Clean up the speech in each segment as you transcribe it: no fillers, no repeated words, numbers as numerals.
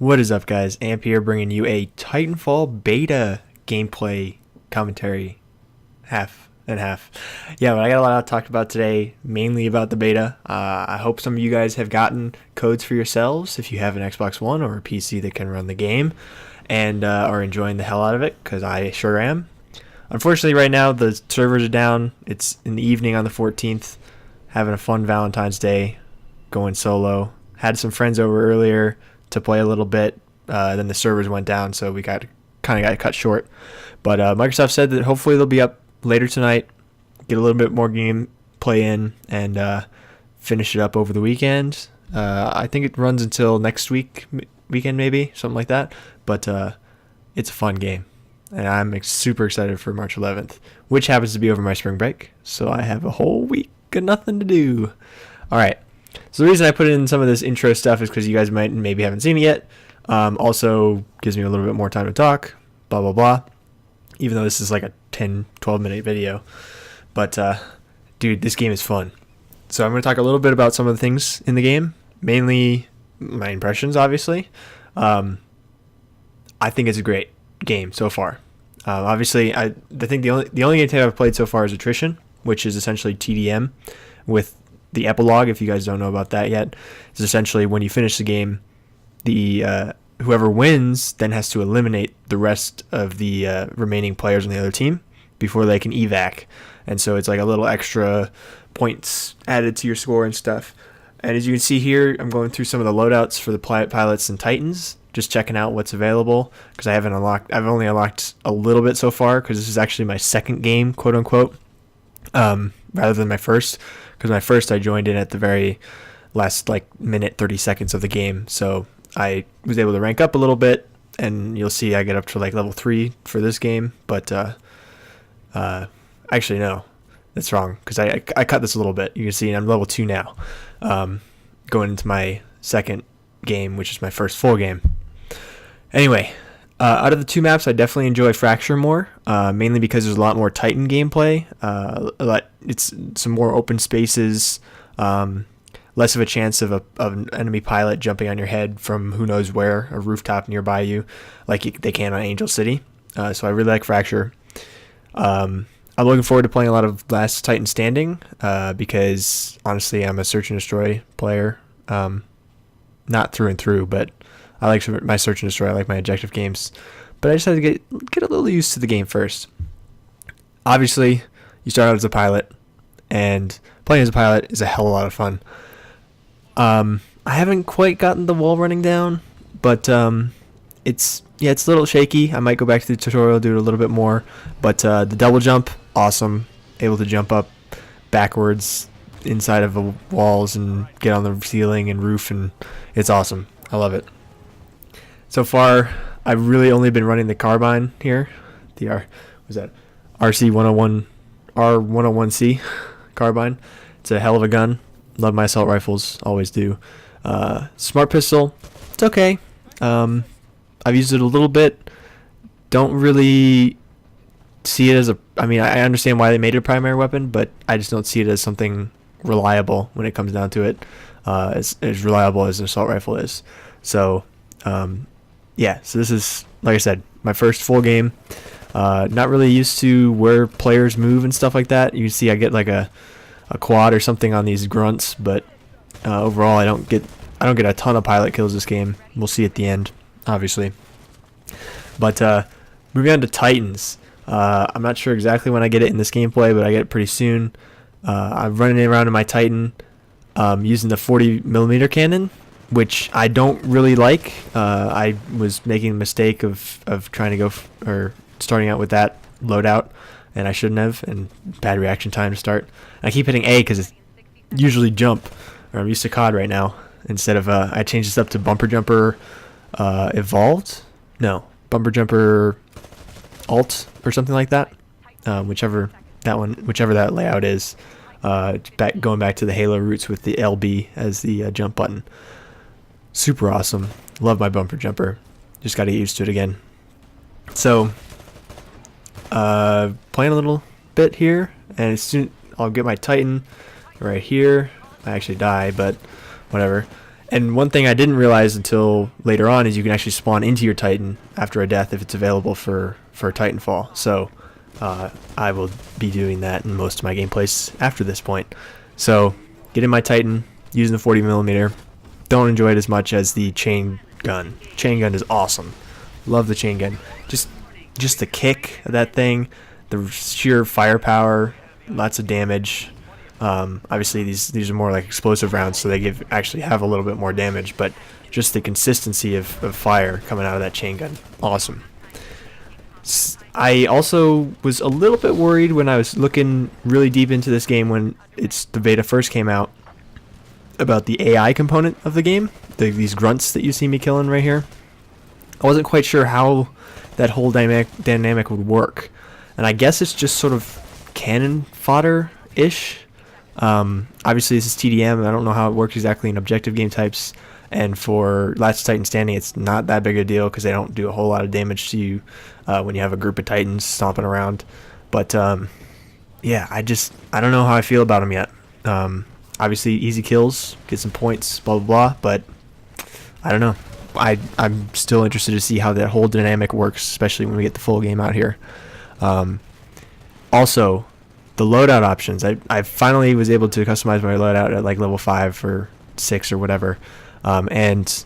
What is up, guys? Amp here, bringing you a Titanfall beta gameplay commentary, half and half. Yeah, but I got a lot to talk about today, mainly about the beta. I hope some of you guys have gotten codes for yourselves if you have an Xbox One or a PC that can run the game, and are enjoying the hell out of it, because I sure am. Unfortunately, right now the servers are down. It's in the evening on the 14th, having a fun Valentine's Day, going solo. Had some friends over earlier to play a little bit, then the servers went down, so we got cut short. But Microsoft said that hopefully they'll be up later tonight, get a little bit more gameplay in, and finish it up over the weekend. I think it runs until next weekend maybe, something like that. But it's a fun game, and I'm super excited for March 11th, which happens to be over my spring break, so I have a whole week of nothing to do. All right. So the reason I put in some of this intro stuff is because you guys maybe haven't seen it yet. Also gives me a little bit more time to talk, blah, blah, blah. Even though this is like a 10, 12-minute video. But, dude, this game is fun. So I'm going to talk a little bit about some of the things in the game. Mainly my impressions, obviously. I think it's a great game so far. Obviously, I think the only game I've played so far is Attrition, which is essentially TDM with the epilogue. If you guys don't know about that yet, is essentially when you finish the game, the whoever wins then has to eliminate the rest of the remaining players on the other team before they can evac, and so it's like a little extra points added to your score and stuff. And as you can see here, I'm going through some of the loadouts for the pilots and Titans, just checking out what's available, because I've only unlocked a little bit so far, because this is actually my second game, quote unquote, rather than my first. Because my first I joined in at the very last minute 30 seconds of the game, so I was able to rank up a little bit, and you'll see I get up to level 3 for this game. But actually no, that's wrong, because I cut this a little bit. You can see I'm level 2 now, going into my second game, which is my first full game. Anyway, out of the two maps, I definitely enjoy Fracture more, mainly because there's a lot more Titan gameplay. It's some more open spaces, less of a chance of an enemy pilot jumping on your head from who knows where, a rooftop nearby you, like they can on Angel City. So I really like Fracture. I'm looking forward to playing a lot of Last Titan Standing, because honestly, I'm a search and destroy player, not through and through, but I like my search and destroy. I like my objective games, but I just had to get a little used to the game first. Obviously, you start out as a pilot, and playing as a pilot is a hell of a lot of fun. I haven't quite gotten the wall running down, but it's a little shaky. I might go back to the tutorial, do it a little bit more. But the double jump, awesome. Able to jump up backwards inside of the walls and get on the ceiling and roof, and it's awesome. I love it. So far, I've really only been running the carbine here. The RC101 R101C carbine. It's a hell of a gun. Love my assault rifles, always do. Smart pistol, it's okay. I've used it a little bit. Don't really see it as I understand why they made it a primary weapon, but I just don't see it as something reliable when it comes down to it. As reliable as an assault rifle is. So, so this is, like I said, my first full game. Not really used to where players move and stuff like that. You can see I get a quad or something on these grunts, but overall I don't get a ton of pilot kills this game. We'll see at the end, obviously. But moving on to Titans. I'm not sure exactly when I get it in this gameplay, but I get it pretty soon. I'm running around in my Titan using the 40mm cannon, which I don't really like. I was making a mistake of trying to go or starting out with that loadout, and I shouldn't have, and bad reaction time to start. I keep hitting A because it's usually jump, or I'm used to COD right now, instead of I changed this up to Bumper Jumper Evolved. No, Bumper Jumper Alt or something like that. Whichever that layout is. Going back to the Halo roots with the LB as the jump button. Super awesome. Love my Bumper Jumper. Just got to get used to it again. So, playing a little bit here, and soon I'll get my Titan right here. I actually die, but whatever. And one thing I didn't realize until later on is you can actually spawn into your Titan after a death if it's available for Titanfall. So I will be doing that in most of my gameplays after this point. So get in my Titan using the 40mm. Don't enjoy it as much as the chain gun. Chain gun is awesome. Love the chain gun. Just the kick of that thing, the sheer firepower, lots of damage. Obviously these are more like explosive rounds, so they actually have a little bit more damage, but just the consistency of fire coming out of that chain gun, awesome. I also was a little bit worried when I was looking really deep into this game when the beta first came out about the AI component of the game, these grunts that you see me killing right here. I wasn't quite sure how that whole dynamic would work, and I guess it's just sort of cannon fodder-ish. Obviously this is TDM. I don't know how it works exactly in objective game types, and for Last Titan Standing it's not that big a deal because they don't do a whole lot of damage to you when you have a group of Titans stomping around. But yeah, I don't know how I feel about them yet. Obviously easy kills, get some points, blah blah blah, but I don't know. I'm still interested to see how that whole dynamic works, especially when we get the full game out here. Also, the loadout options. I finally was able to customize my loadout at like level 5 or 6 or whatever, and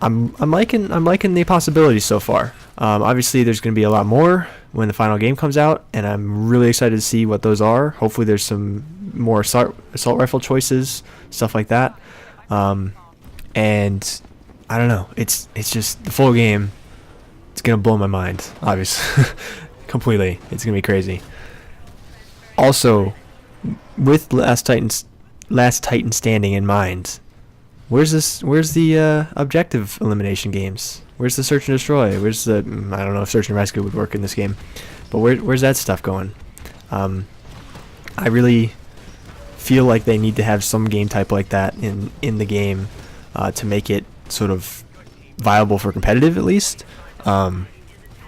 I'm liking the possibilities so far. Obviously, there's going to be a lot more when the final game comes out, and I'm really excited to see what those are. Hopefully, there's some more assault rifle choices, stuff like that. And I don't know. It's just the full game. It's gonna blow my mind, obviously, completely. It's gonna be crazy. Also, with Last Titan Standing in mind, where's the objective elimination games? Where's the search and destroy? Where's the I don't know if search and rescue would work in this game, but where's that stuff going? I really feel like they need to have some game type like that in the game to make it sort of viable for competitive, at least,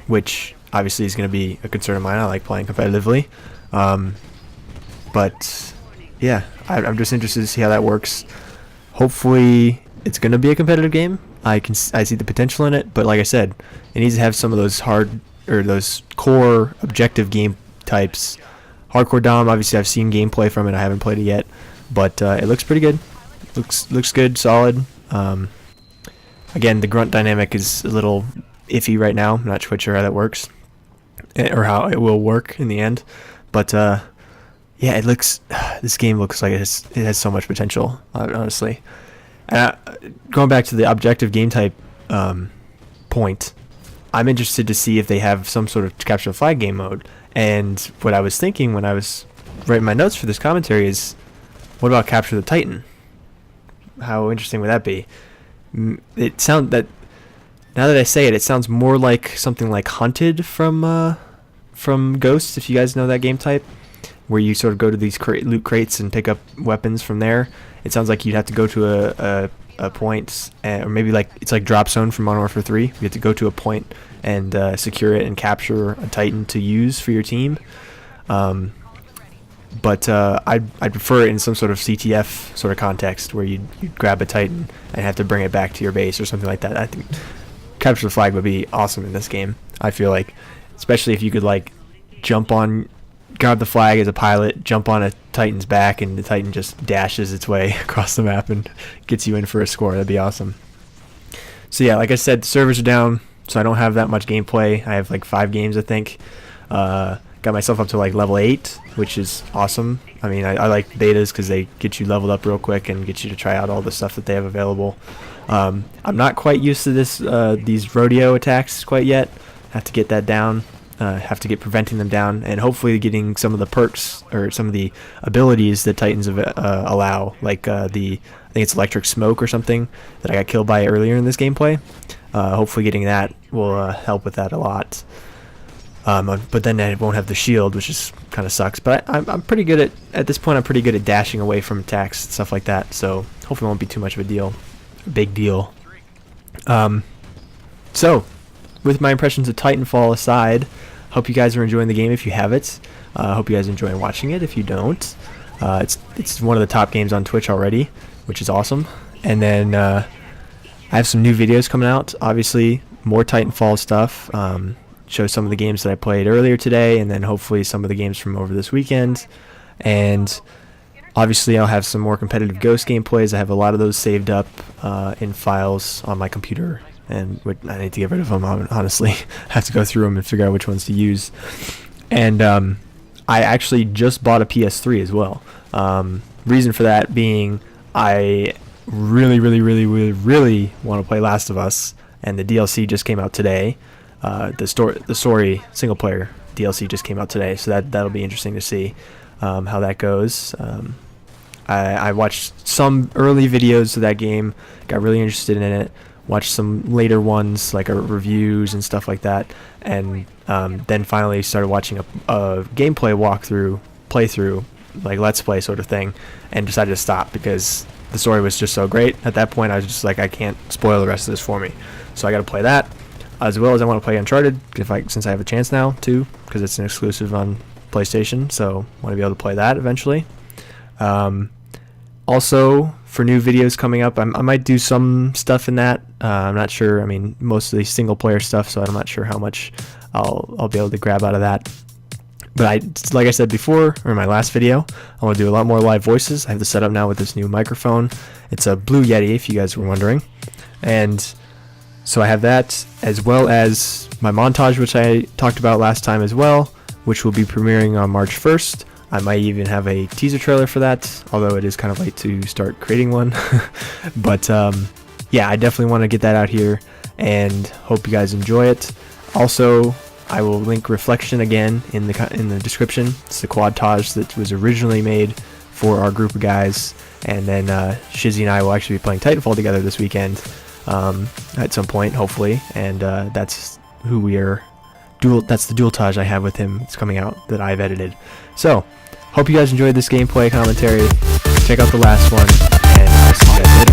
which obviously is going to be a concern of mine. I like playing competitively. But yeah, I'm just interested to see how that works. Hopefully it's going to be a competitive game. I see the potential in it, but like I said, it needs to have some of those those core objective game types. Hardcore Dom, obviously I've seen gameplay from it. I haven't played it yet, but it looks pretty good. Looks good, solid. Again, the grunt dynamic is a little iffy right now. I'm not quite sure how that works or how it will work in the end, but yeah, this game looks like it has so much potential, honestly. Going back to the objective game type point, I'm interested to see if they have some sort of capture the flag game mode. And what I was thinking when I was writing my notes for this commentary is, what about Capture the Titan? How interesting would that be? Now that I say it, it sounds more like something like Hunted from Ghosts, if you guys know that game type, where you sort of go to these loot crates and pick up weapons from there. It sounds like you'd have to go to a point, or maybe like it's like Drop Zone from Modern Warfare 3. You have to go to a point and secure it and capture a Titan to use for your team. But I'd prefer it in some sort of CTF sort of context where you'd grab a Titan and have to bring it back to your base or something like that. I think Capture the Flag would be awesome in this game. I feel like, especially if you could like grab the flag as a pilot, jump on a Titan's back, and the Titan just dashes its way across the map and gets you in for a score. That'd be awesome. So yeah, like I said, the servers are down, so I don't have that much gameplay. I have like 5 games, I think. Got myself up to like level 8, which is awesome. I mean, I like betas because they get you leveled up real quick and get you to try out all the stuff that they have available. I'm not quite used to these rodeo attacks quite yet. Have to get that down. Have to get preventing them down, and hopefully getting some of the perks or some of the abilities that Titans allow, like I think it's electric smoke or something that I got killed by earlier in this gameplay. Hopefully getting that will help with that a lot. But then I won't have the shield, which is kind of sucks. But I'm pretty good at this point. I'm pretty good at dashing away from attacks and stuff like that. So hopefully it won't be too much of a big deal. So with my impressions of Titanfall aside, hope you guys are enjoying the game if you have it. Hope you guys enjoy watching it if you don't. It's one of the top games on Twitch already, which is awesome. And then I have some new videos coming out. Obviously, more Titanfall stuff. Show some of the games that I played earlier today, and then hopefully some of the games from over this weekend. And obviously, I'll have some more competitive Ghost gameplays. I have a lot of those saved up in files on my computer, and I need to get rid of them, honestly. I have to go through them and figure out which ones to use. And I actually just bought a PS3 as well. Reason for that being I really want to play Last of Us, and the DLC just came out today. The story single player DLC just came out today, so that'll be interesting to see how that goes. I watched some early videos of that game, got really interested in it. Watched some later ones like reviews and stuff like that, and then finally started watching a gameplay playthrough, like Let's Play sort of thing, and decided to stop because the story was just so great. At that point, I was just like, I can't spoil the rest of this for me, so I got to play that, as well as I want to play Uncharted since I have a chance now too, because it's an exclusive on PlayStation, so I want to be able to play that eventually. Also, for new videos coming up, I might do some stuff in that. I'm not sure. I mean, mostly single player stuff, so I'm not sure how much I'll be able to grab out of that. But like I said before, or in my last video, I want to do a lot more live voices. I have the setup now with this new microphone. It's a Blue Yeti, if you guys were wondering. And so I have that, as well as my montage, which I talked about last time as well, which will be premiering on March 1st. I might even have a teaser trailer for that, although it is kind of late to start creating one. But yeah, I definitely want to get that out here, and hope you guys enjoy it. Also, I will link Reflection again in the description. It's the quadtage that was originally made for our group of guys, and then Shizzy and I will actually be playing Titanfall together this weekend at some point, hopefully, and that's who we are. That's the dualtage I have with him. It's coming out that I've edited. So, hope you guys enjoyed this gameplay commentary. Check out the last one, and I'll see you guys later.